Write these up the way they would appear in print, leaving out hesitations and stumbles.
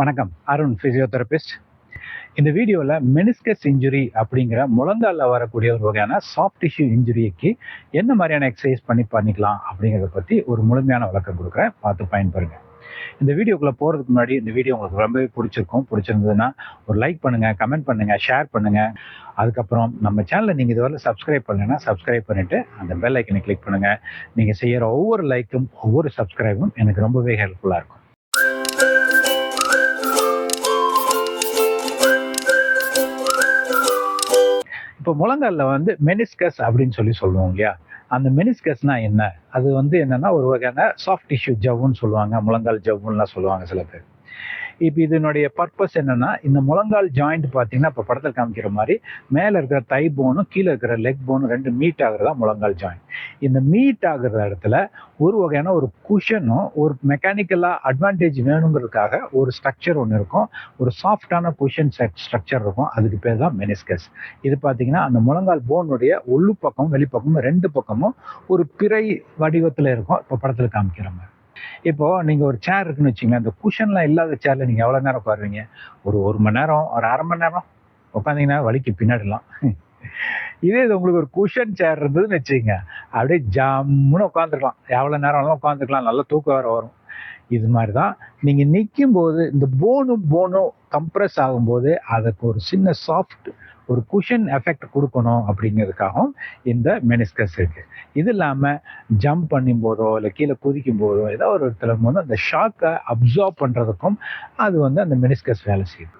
வணக்கம். அருண் பிசியோதெரபிஸ்ட். இந்த வீடியோவில் மெனிஸ்கஸ் இன்ஜுரி அப்படிங்கிற முழங்காலில் வரக்கூடிய ஒரு வகையான சாஃப்ட் டிஷ்யூ இன்ஜுரிக்கு என்ன மாதிரியான எக்ஸசைஸ் பண்ணிக்கலாம் அப்படிங்கிறத பற்றி ஒரு முழுமையான விளக்கம் கொடுக்குறேன். பார்த்து பயன்பெறுங்க. இந்த வீடியோக்குள்ளே போகிறதுக்கு முன்னாடி இந்த வீடியோ உங்களுக்கு ரொம்பவே பிடிச்சிருந்ததுன்னா ஒரு லைக் பண்ணுங்கள், கமெண்ட் பண்ணுங்கள், ஷேர் பண்ணுங்கள். அதுக்கப்புறம் நம்ம சேனலை நீங்கள் இதுவரை சப்ஸ்கிரைப் பண்ணலைன்னா சப்ஸ்கிரைப் பண்ணிவிட்டு அந்த பெல் ஐக்கனை கிளிக் பண்ணுங்கள். நீங்கள் செய்கிற ஒவ்வொரு லைக்கும் ஒவ்வொரு சப்ஸ்கிரைபும் எனக்கு ரொம்பவே ஹெல்ப்ஃபுல்லாக இருக்கும். இப்போ முழங்காலில் மெனிஸ்கஸ் அப்படின்னு சொல்லுவோம் இல்லையா? அந்த மெனிஸ்கஸ்னா என்ன? அது என்னன்னா ஒரு வகையான சாஃப்ட் டிஷ்யூ ஜவ்வுன்னு சொல்லுவாங்க, முழங்கால் ஜவ்வுன்னுலாம் சொல்லுவாங்க சில பேர். இப்போ இதனுடைய பர்பஸ் என்னன்னா, இந்த முழங்கால் ஜாயிண்ட் பார்த்தீங்கன்னா இப்போ படத்தில் காமிக்கிற மாதிரி மேலே இருக்கிற தை போனும் கீழே இருக்கிற லெக் போனும் ரெண்டு மீட் ஆகுறதா முழங்கால் ஜாயிண்ட். இந்த மீட் ஆகுற இடத்துல ஒரு வகையான ஒரு குஷனும் ஒரு மெக்கானிக்கலாக அட்வான்டேஜ் வேணுங்கிறதுக்காக ஒரு ஸ்ட்ரக்சர் ஒன்று இருக்கும், ஒரு சாஃப்டான குஷன் ஸ்ட்ரக்சர் இருக்கும். அதுக்கு பேர் தான் மெனிஸ்கஸ். இது பார்த்தீங்கன்னா அந்த முழங்கால் போனுடைய உள்ளு பக்கம் வெளிப்பக்கமும் ரெண்டு பக்கமும் ஒரு பிறை வடிவத்தில் இருக்கும். இப்போ படத்தில் காமிக்கிற மாதிரி. இப்போ நீங்க ஒரு சேர் இருக்குன்னு வச்சுங்களேன், அந்த குஷன்லாம் இல்லாத சேர்ல நீங்க எவ்வளவு நேரம் உட்காருவீங்க? ஒரு மணி நேரம், ஒரு அரை மணி நேரம் உட்காந்தீங்கன்னா வலிக்கு பின்னாடிலாம். இதே இது உங்களுக்கு ஒரு குஷன் சேர் இருந்ததுன்னு வச்சுக்கங்க, அப்படியே ஜம்முன்னு உட்காந்துருக்கலாம், எவ்வளவு நேரம்லாம் உட்காந்துக்கலாம், நல்லா தூக்கம் வேற வரும். இது மாதிரிதான் நீங்க நிற்கும் போது இந்த போனும் கம்ப்ரஸ் ஆகும்போது அதுக்கு ஒரு சின்ன சாஃப்ட் ஒரு குஷன் எஃபெக்ட் கொடுக்கணும் அப்படிங்கிறதுக்காகவும் இந்த மெனிஸ்கஸ் இருக்கு. இது இல்லாமல் ஜம்ப் பண்ணும் போதோ இல்லை கீழே குதிக்கும் போதோ ஏதோ ஒரு இடத்துல அந்த ஷாக்கை அப்சார்ப் பண்ணுறதுக்கும் அது அந்த மெனிஸ்கஸ் வேலை செய்யுது.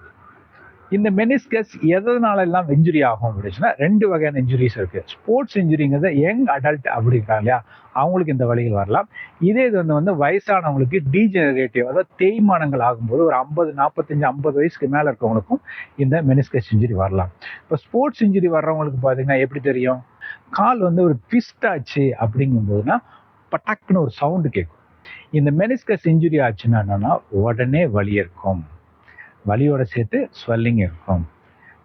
இந்த மெனிஸ்கஸ் எதனால எல்லாம் இன்ஜுரி ஆகும் அப்படின்னா ரெண்டு வகையான இன்ஜுரிஸ் இருக்கு. ஸ்போர்ட்ஸ் இன்ஜுரிங்கிறது யங் அடல்ட் அப்படிங்கிறாங்க இல்லையா, அவங்களுக்கு இந்த வழிகள் வரலாம். இதே இது வயசானவங்களுக்கு டீஜெனரேட்டிவ், அதாவது தேய்மானங்கள் ஆகும்போது ஒரு 50 வயசுக்கு மேல இருக்கவங்களுக்கும் இந்த மெனிஸ்கஸ் இன்ஜுரி வரலாம். இப்போ ஸ்போர்ட்ஸ் இன்ஜுரி வர்றவங்களுக்கு பார்த்தீங்கன்னா எப்படி தெரியும்? கால் ஒரு ட்விஸ்ட் ஆச்சு அப்படிங்கும் போதுன்னா பட்டாக்குன்னு ஒரு சவுண்டு கேட்கும். இந்த மெனிஸ்கஸ் இன்ஜுரி ஆச்சுன்னா என்னன்னா உடனே வலி இருக்கும், வலியோட சேர்த்து ஸ்வெல்லிங் இருக்கும்.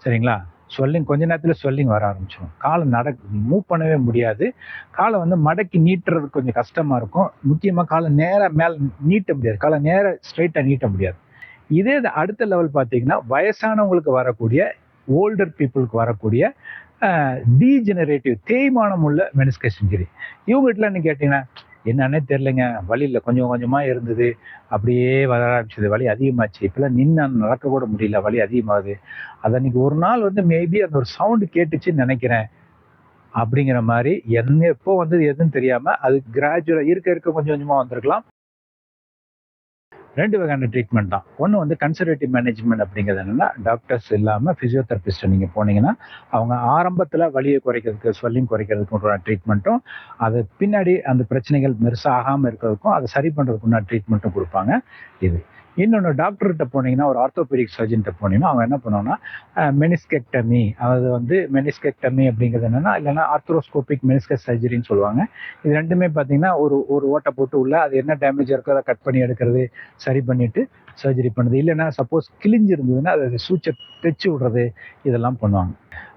சரிங்களா? ஸ்வெல்லிங் கொஞ்ச நேரத்தில் ஸ்வெல்லிங் வர ஆரம்பிச்சிடும். காலை மூவ் பண்ணவே முடியாது. காலை மடக்கி நீட்டுறது கொஞ்சம் கஷ்டமா இருக்கும். முக்கியமாக காலை நேராக மேலே நீட்ட முடியாது, காலை நேராக ஸ்ட்ரைட்டாக நீட்ட முடியாது. இதே அடுத்த லெவல் பார்த்தீங்கன்னா வயசானவங்களுக்கு வரக்கூடிய, ஓல்டர் பீப்புளுக்கு வரக்கூடிய டீஜெனரேட்டிவ் தேய்மானம் உள்ள மெனிஸ்கஸ் இன்ஜுரி. இவங்ககிட்டலாம் என்ன கேட்டீங்கன்னா என்னன்னே தெரிலங்க, வலியில் கொஞ்சம் கொஞ்சமாக இருந்தது, அப்படியே வர ஆரம்பிச்சது, வலி அதிகமாச்சு, இப்போல்லாம் நின்று நடக்க கூட முடியல, வலி அதிகமாகுது. அதை அன்னைக்கு ஒரு நாள் மேபி அந்த ஒரு சவுண்டு கேட்டுச்சுன்னு நினைக்கிறேன் அப்படிங்கிற மாதிரி எப்போ எதுன்னு தெரியாமல் அது கிராஜுவலாக இருக்க கொஞ்சம் கொஞ்சமாக வந்திருக்கலாம். ரெண்டு வகையான ட்ரீட்மெண்ட் தான். ஒன்று கன்சர்வேட்டிவ் மேனேஜ்மெண்ட் அப்படிங்கிறது என்னன்னா, டாக்டர்ஸ் இல்லாமல் ஃபிசியோதெரபிஸ்ட்டை நீங்கள் போனீங்கன்னா அவங்க ஆரம்பத்தில் வலியை குறைக்கிறதுக்கு, ஸ்வெல்லிங் குறைக்கிறதுக்கு ட்ரீட்மெண்ட்டும், அது பின்னாடி அந்த பிரச்சனைகள் பெருசாக ஆகாமல் இருக்கிறதுக்கும் அதை சரி பண்ணுறதுக்குன்னா ட்ரீட்மெண்ட்டும் கொடுப்பாங்க. இது இன்னொன்று, டாக்டர்கிட்ட போனீங்கன்னா ஒரு ஆர்த்தோபெடிக் சர்ஜன்கிட்ட போனீங்கன்னா அவங்க என்ன பண்ணுவாங்கன்னா மெனிஸ்கெக்டமி, அதாவது மெனிஸ்கெக்டமி அப்படிங்கிறது என்னன்னா, இல்லைன்னா ஆர்த்ரோஸ்கோபிக் மெனிஸ்கஸ் சர்ஜரின்னு சொல்லுவாங்க. இது ரெண்டுமே பார்த்தீங்கன்னா ஒரு ஓட்டை போட்டு உள்ள அது என்ன டேமேஜ் இருக்கோ அதை கட் பண்ணி எடுக்கிறது, சரி பண்ணிட்டு சர்ஜரி பண்ணுது. இல்லைன்னா சப்போஸ் கிழிஞ்சு இருந்ததுன்னா அதை சூச்சை தைச்சு விடுறது, இதெல்லாம் பண்ணுவாங்க.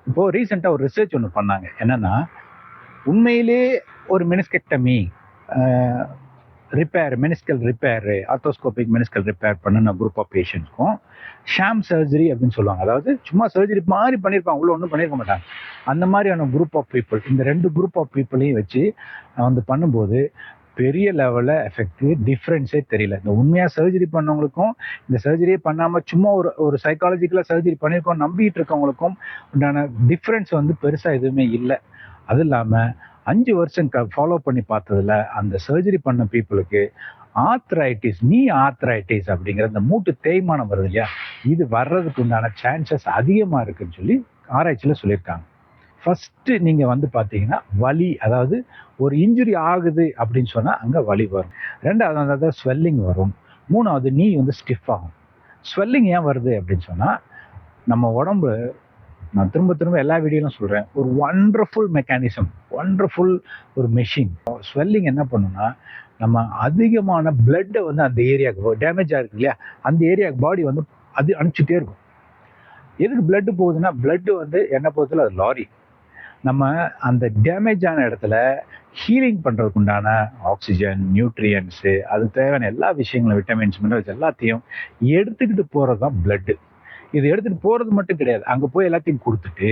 இப்போ ரீசெண்டாக ஒரு ரிசர்ச் ஒன்று பண்ணாங்க. என்னன்னா உண்மையிலே ஒரு meniscectomy repair, meniscal repair, arthroscopic meniscal repair பண்ணின குரூப் ஆஃப் பேஷண்ட்ஸ்க்கும் ஷாம் சர்ஜரி அப்படின்னு சொல்லுவாங்க, அதாவது சும்மா சர்ஜரி மாதிரி பண்ணியிருப்பாங்க, உள்ள ஒன்றும் பண்ணியிருக்க மாட்டாங்க, அந்த மாதிரியான குரூப் ஆஃப் பீப்புள், இந்த ரெண்டு குரூப் ஆஃப் பீப்புளையும் வச்சு பண்ணும்போது பெரிய லெவலில் எஃபெக்ட் டிஃப்ரென்ஸே தெரியல. இந்த உண்மையாக சர்ஜரி பண்ணவங்களுக்கும் இந்த சர்ஜரியே பண்ணாமல் சும்மா ஒரு சைக்காலஜிக்கலாக சர்ஜரி பண்ணியிருக்கோம் நம்பிட்டு இருக்கவங்களுக்கும் உண்டான டிஃப்ரென்ஸ் பெருசாக எதுவுமே இல்லை. அது இல்லாமல் 5 வருஷம் ஃபாலோ பண்ணி பார்த்ததுல அந்த சர்ஜரி பண்ண பீப்புளுக்கு ஆர்த்ரைட்டிஸ், நீ ஆர்த்ரைட்டிஸ் அப்படிங்கிற இந்த மூட்டு தேய்மானம் வருது இல்லையா, இது வர்றதுக்கு உண்டான சான்சஸ் அதிகமாக இருக்குன்னு சொல்லி ஆராய்ச்சியில் சொல்லியிருக்காங்க. ஃபர்ஸ்ட் நீங்க பார்த்தீங்கன்னா வலி, அதாவது ஒரு இன்ஜுரி ஆகுது அப்படின்னு சொன்னா அங்க வலி வரும். ரெண்டாவது ஸ்வெல்லிங் வரும். மூணாவது நீ ஸ்டிஃப் ஆகும். ஸ்வெல்லிங் ஏன் வருது அப்படின்னு சொன்னா, நம்ம உடம்பு, நான் திரும்ப எல்லா வீடியோலும் சொல்றேன், ஒரு வண்டர்ஃபுல் மெக்கானிசம், வண்டர்ஃபுல் ஒரு மெஷின். ஸ்வெல்லிங் என்ன பண்ணுன்னா, நம்ம அதிகமான பிளட்டை அந்த ஏரியாவுக்கு டேமேஜ் ஆயிருக்கு இல்லையா, அந்த ஏரியாவுக்கு பாடி அது அனுப்பிச்சுட்டே இருக்கும். எதுக்கு பிளட் போகுதுன்னா, பிளட் என்ன போகுதுல அது லாரி, நம்ம அந்த டேமேஜ் ஆன இடத்துல ஹீலிங் பண்ணுறதுக்கு உண்டான ஆக்சிஜன், நியூட்ரியன்ஸு, அதுக்கு தேவையான எல்லா விஷயங்களும், விட்டமின்ஸ், மினரல்ஸ் எல்லாத்தையும் எடுத்துக்கிட்டு போகிறது தான் பிளட்டு. இது எடுத்துகிட்டு போகிறது மட்டும் கிடையாது, அங்கே போய் எல்லாத்தையும் கொடுத்துட்டு,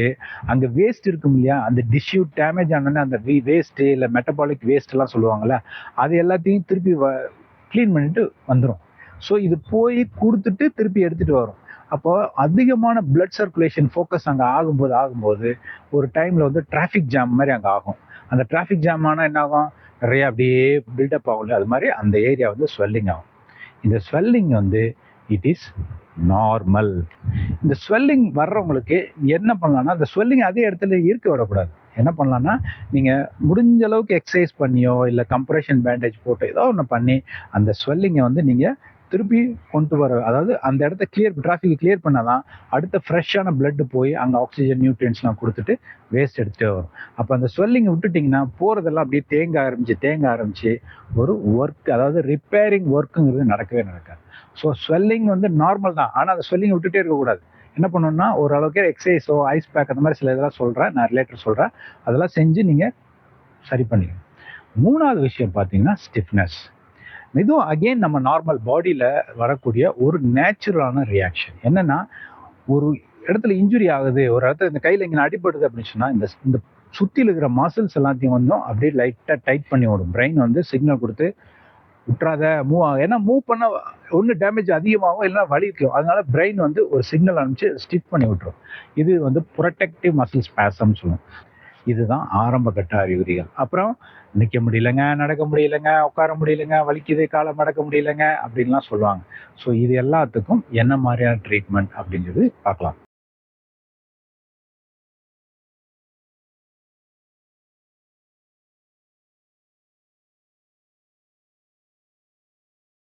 அங்கே வேஸ்ட் இருக்கும் இல்லையா, அந்த டிஷ்யூ டேமேஜ் ஆனோடனே அந்த வேஸ்ட்டு இல்லை மெட்டபாலிக் வேஸ்ட்லாம் சொல்லுவாங்கள்ல, அது எல்லாத்தையும் திருப்பி க்ளீன் பண்ணிட்டு வந்துடும். ஸோ இது போய் கொடுத்துட்டு திருப்பி எடுத்துகிட்டு வரும். அப்போ அதிகமான பிளட் சர்க்குலேஷன் ஃபோக்கஸ் அங்கே ஆகும்போது ஒரு டைமில் வந்து டிராஃபிக் ஜாம் மாதிரி அங்கே ஆகும். அந்த டிராஃபிக் ஜாம் ஆனால் என்ன ஆகும், நிறைய அப்படியே பில்டப் ஆகும். அது மாதிரி அந்த ஏரியா வந்து ஸ்வெல்லிங் ஆகும். இந்த ஸ்வெல்லிங் வந்து இட் இஸ் நார்மல். இந்த ஸ்வெல்லிங் வர்றவங்களுக்கு என்ன பண்ணலாம்னா, அந்த ஸ்வெல்லிங் அதே இடத்துல இருக்க விடக்கூடாது. என்ன பண்ணலாம்னா, நீங்கள் முடிஞ்ச அளவுக்கு எக்ஸசைஸ் பண்ணியோ இல்லை கம்ப்ரெஷன் பேண்டேஜ் போட்டு ஏதோ ஒன்று பண்ணி அந்த ஸ்வெல்லிங்கை வந்து நீங்கள் திருப்பி கொண்டு வர, அதாவது அந்த இடத்த டிராஃபிக் கிளியர் பண்ணாதான் அடுத்த ஃப்ரெஷ்ஷான பிளட் போய் அங்கே ஆக்சிஜன் நியூட்ரியன்ஸ்லாம் கொடுத்துட்டு வேஸ்ட் எடுத்துகிட்டே வரும். அப்போ அந்த ஸ்வெல்லிங்கை விட்டுட்டிங்கன்னா போகிறதெல்லாம் அப்படியே தேங்க ஆரம்பிச்சு ஒரு ஒர்க், அதாவது ரிப்பேரிங் ஒர்க்குங்கிறது நடக்கவே நடக்காது. ஸோ ஸ்வெல்லிங் வந்து நார்மல் தான், ஆனால் அந்த ஸ்வெல்லிங் விட்டுட்டே இருக்கக்கூடாது. என்ன பண்ணணும்னா ஓரளவுக்கு எக்ஸசைஸோ ஐஸ் பேக் அந்த மாதிரி சில இதெல்லாம் சொல்கிறேன், நான் ரிலேட்டர் சொல்கிறேன், அதெல்லாம் செஞ்சு நீங்கள் சரி பண்ணிக்கணும். 3வது விஷயம் பார்த்தீங்கன்னா ஸ்டிஃப்னஸ். இதுவும் அகெயின் நம்ம நார்மல் பாடியில் வரக்கூடிய ஒரு நேச்சுரலான ரியாக்ஷன். என்னன்னா, ஒரு இடத்துல இன்ஜுரி ஆகுது, ஒரு இடத்துல இந்த கையில் இங்கே அடிபடுது அப்படின்னு சொன்னால் இந்த இந்த சுற்றியில் இருக்கிற மசில்ஸ் எல்லாத்தையும் வந்து அப்படியே லைட்டாக டைட் பண்ணி விடும். பிரெயின் வந்து சிக்னல் கொடுத்து விட்றாத, மூவ் ஆகும். ஏன்னா மூவ் பண்ண ஒன்று டேமேஜ் அதிகமாகும், இல்லைன்னா வலிக்கும். அதனால பிரெயின் வந்து ஒரு சிக்னல் அனுப்பிச்சு ஸ்டிச் பண்ணி விட்டுரும். இது வந்து ப்ரொடெக்டிவ் மசில் ஸ்பாசம் சொல்லுவோம். இதுதான் ஆரம்ப கட்ட அறிகுறிகள். அப்புறம் நிற்க முடியலங்க, நடக்க முடியலங்க, உட்கார முடியலங்க, வலிக்குது, காலை மடக்க முடியலங்க அப்படின்லாம் சொல்லுவாங்க. ஸோ இது எல்லாத்துக்கும் என்ன மாதிரியான ட்ரீட்மெண்ட் அப்படிங்கிறது பார்க்கலாம்.